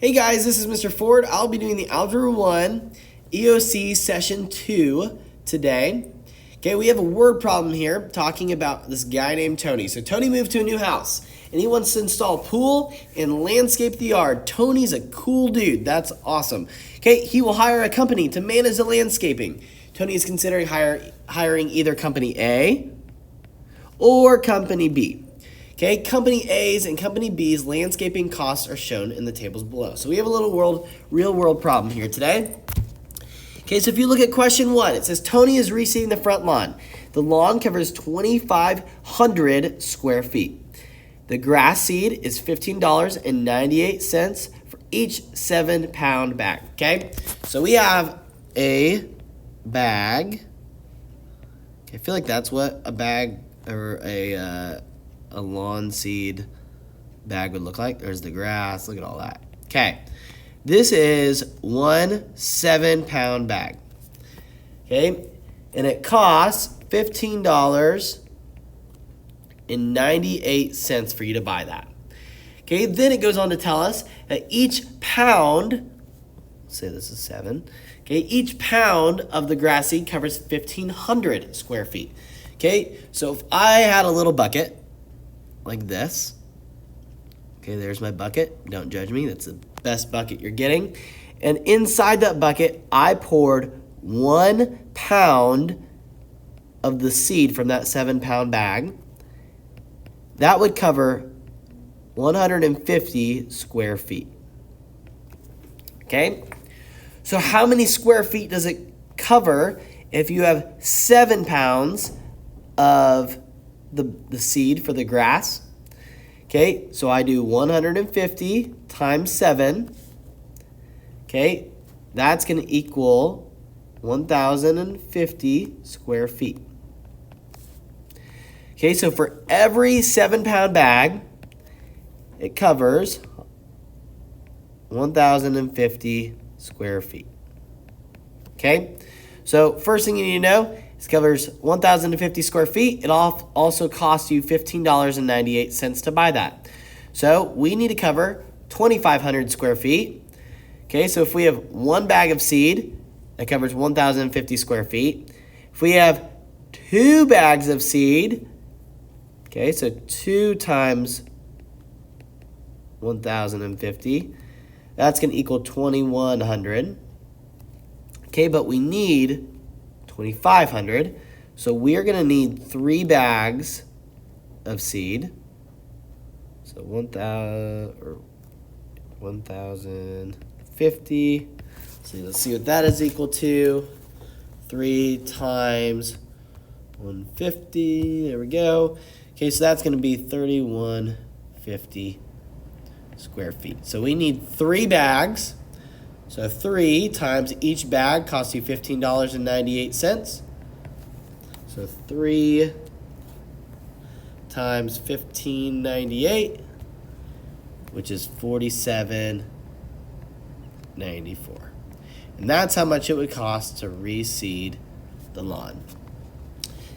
Hey guys, this is Mr. Ford. I'll be doing the Algebra 1 EOC Session 2 today. Okay, we have a word problem here talking about this guy named Tony. So Tony moved to a new house and he wants to install a pool and landscape the yard. Tony's a cool dude. That's awesome. Okay, he will hire a company to manage the landscaping. Tony is considering hiring either Company A or Company B. Okay, Company A's and Company B's landscaping costs are shown in the tables below. So we have a little real world problem here today. Okay, so if you look at question 1, it says Tony is reseeding the front lawn. The lawn covers 2,500 square feet. The grass seed is $15.98 for each 7-pound bag. Okay, so we have a bag. Okay, I feel like that's what a bag or a lawn seed bag would look like. There's the grass. Look at all that. Okay. This is 1 7-pound bag. Okay. And it costs $15.98 for you to buy that. Okay. Then it goes on to tell us that each pound, let's say this is 7. Okay. Each pound of the grass seed covers 1,500 square feet. Okay. So if I had a little bucket like this. Okay, there's my bucket. Don't judge me. That's the best bucket you're getting. And inside that bucket, I poured 1 pound of the seed from that 7-pound bag. That would cover 150 square feet. Okay? So how many square feet does it cover if you have 7 pounds of the seed for the grass? Okay, so I do 150 times 7. Okay, that's going to equal 1,050 square feet. Okay, so for every 7-pound bag, it covers 1,050 square feet. Okay, so first thing you need to know, it covers 1,050 square feet. It also costs you $15.98 to buy that. So we need to cover 2,500 square feet. Okay, so if we have 1 bag of seed, that covers 1,050 square feet. If we have 2 bags of seed, okay, so 2 times 1,050, that's going to equal 2,100. Okay, but we need 2,500, so we're going to need 3 bags of seed. So 1,050. Let's see what that is equal to. 3 times 150. There we go. Okay, so that's going to be 3,150 square feet. So we need 3 bags. So 3 times each bag costs you $15.98. So 3 times $15.98, which is $47.94. And that's how much it would cost to reseed the lawn.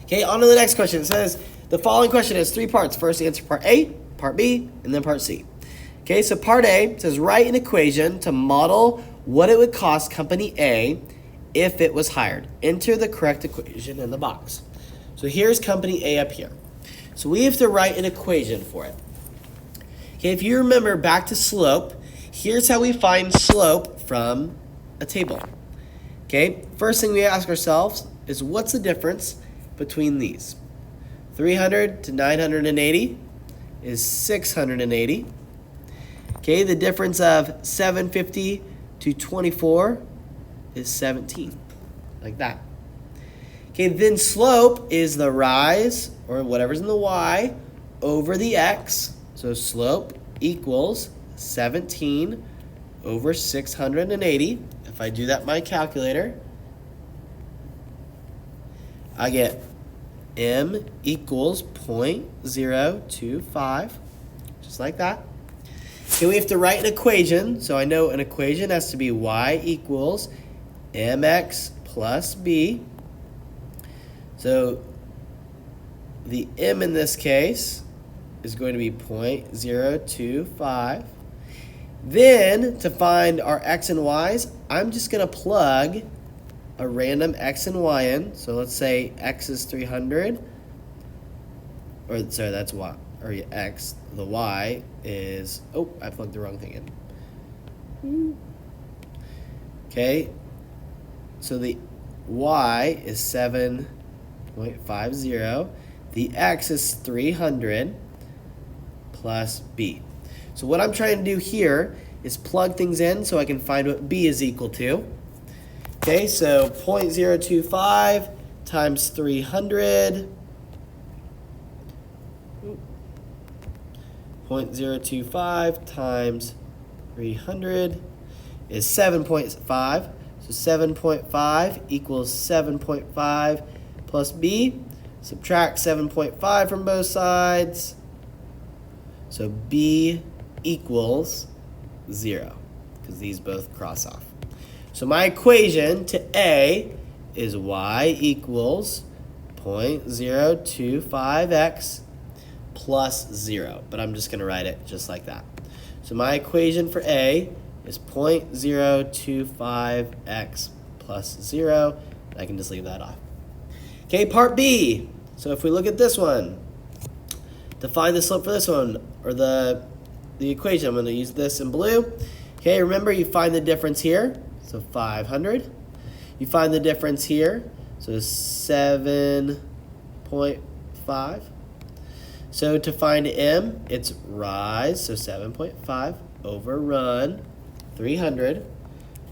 Okay, on to the next question. It says, the following question has 3 parts. First, answer part A, part B, and then part C. Okay, so part A says, write an equation to model what it would cost Company A if it was hired. Enter the correct equation in the box. So here's Company A up here. So we have to write an equation for it. Okay, if you remember back to slope, here's how we find slope from a table. Okay, first thing we ask ourselves is what's the difference between these? 300 to 980 is 680. Okay, the difference of 750 to 24 is 17, like that. Okay, then slope is the rise, or whatever's in the y, over the x. So slope equals 17 over 680. If I do that in my calculator, I get m equals 0.025, just like that. Okay, we have to write an equation. So I know an equation has to be y equals mx plus b. So the m in this case is going to be 0.025. Then, to find our x and y's, I'm just going to plug a random x and y in. So let's say x is 300, or sorry, that's y, or x. The y is, oh, I plugged the wrong thing in. Okay, so the y is 7.50. The x is 300 plus b. So what I'm trying to do here is plug things in so I can find what b is equal to. Okay, so 0.025 times 300. 0.025 times 300 is 7.5. So 7.5 equals 7.5 plus b. Subtract 7.5 from both sides. So b equals 0, because these both cross off. So my equation to a is y equals 0.025x plus 0. But I'm just going to write it just like that. So my equation for a is 0.025x plus 0. I can just leave that off. Okay, part B. So if we look at this one, to find the slope for this one, or the equation, I'm going to use this in blue. Okay, remember you find the difference here, so 500. You find the difference here, so 7.5. So to find m, it's rise, so 7.5 over run 300.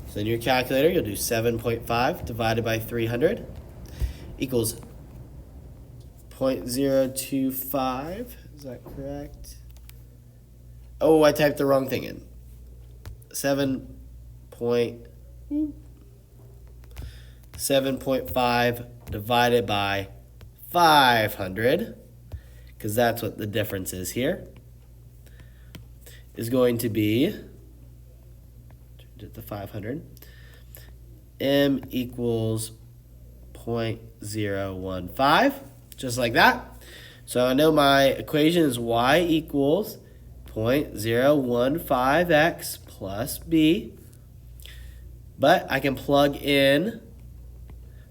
So in your calculator, you'll do 7.5 divided by 300 equals 0.025. Is that correct? Oh, I typed the wrong thing in. 7.5 divided by 500, because that's what the difference is here, is going to be, the 500, m equals 0.015, just like that. So I know my equation is y equals 0.015x plus b, but I can plug in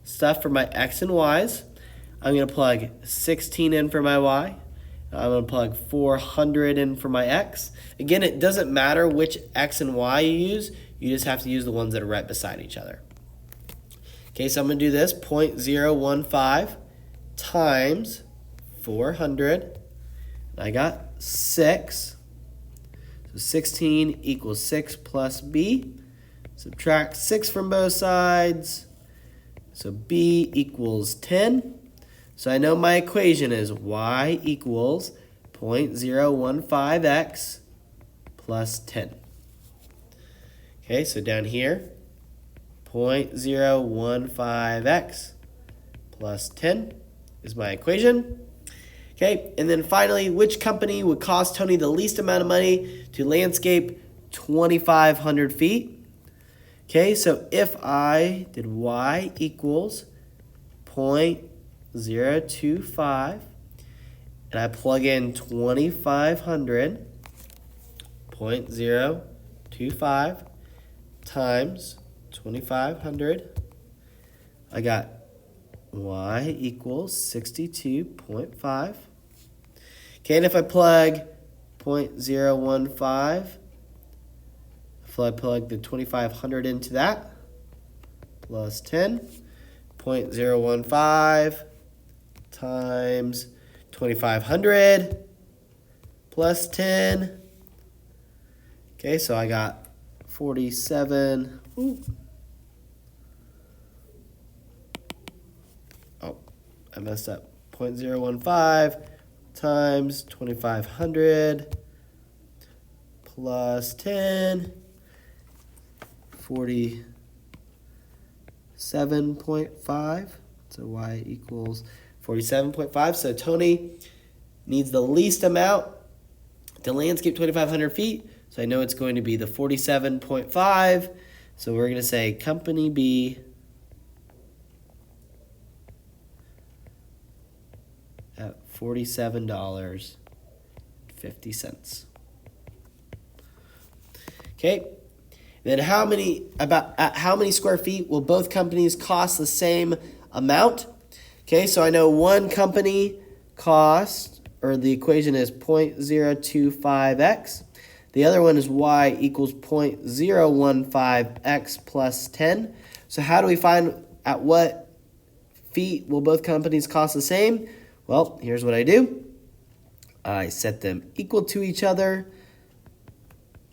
stuff for my x and y's. I'm going to plug 16 in for my y. I'm going to plug 400 in for my x. Again, it doesn't matter which x and y you use. You just have to use the ones that are right beside each other. Okay, so I'm going to do this. 0.015 times 400. And I got 6. So 16 equals 6 plus b. Subtract 6 from both sides. So b equals 10. So I know my equation is y equals 0.015x plus 10. Okay, so down here, 0.015x plus 10 is my equation. Okay, and then finally, which company would cost Tony the least amount of money to landscape 2,500 feet? Okay, so if I did y equals 0.025, and I plug in 2,500, 0.025 times 2,500, I got y equals 62.5. Okay, and if I plug 0.015, if I plug the 2,500 into that, plus 10, 0.015 times 2,500 plus 10. Okay, so I got 47. Oh, I messed up. 0.015 times 2,500 plus 10. 47.5. So y equals 47.5. So Tony needs the least amount to landscape 2,500 feet. So I know it's going to be the 47.5. So we're going to say company B at $47.50. Okay. Then how many square feet will both companies cost the same amount? Okay, so I know one company cost, or the equation is 0.025x. The other one is y equals 0.015x plus 10. So how do we find at what feet will both companies cost the same? Well, here's what I do. I set them equal to each other.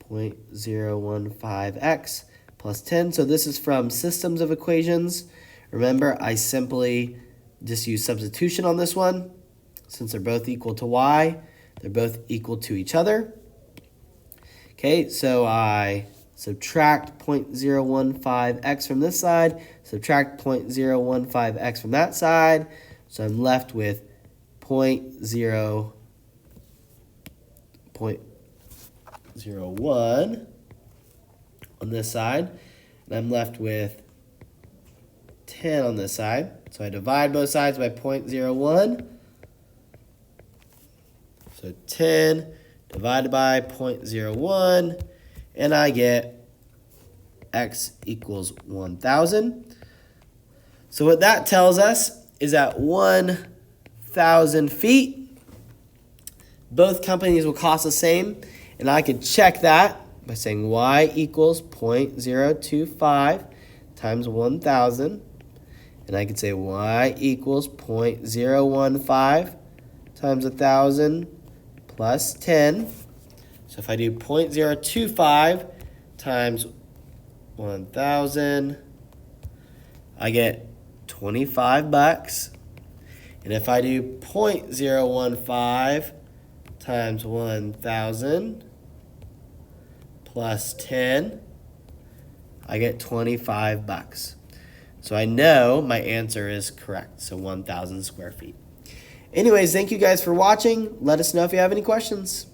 0.015x plus 10. So this is from systems of equations. Remember, I simply just use substitution on this one. Since they're both equal to y, they're both equal to each other. Okay, so I subtract 0.015x from this side, subtract 0.015x from that side. So I'm left with 0.01 on this side, and I'm left with 10 on this side. So I divide both sides by 0.01. So 10 divided by 0.01, and I get x equals 1,000. So what that tells us is at 1,000 feet, both companies will cost the same, and I could check that by saying y equals 0.025 times 1,000, and I could say y equals 0.015 times 1,000 plus 10. So if I do 0.025 times 1,000, I get 25 bucks. And if I do 0.015 times 1,000 plus 10, I get 25 bucks. So I know my answer is correct, so 1,000 square feet. Anyways, thank you guys for watching. Let us know if you have any questions.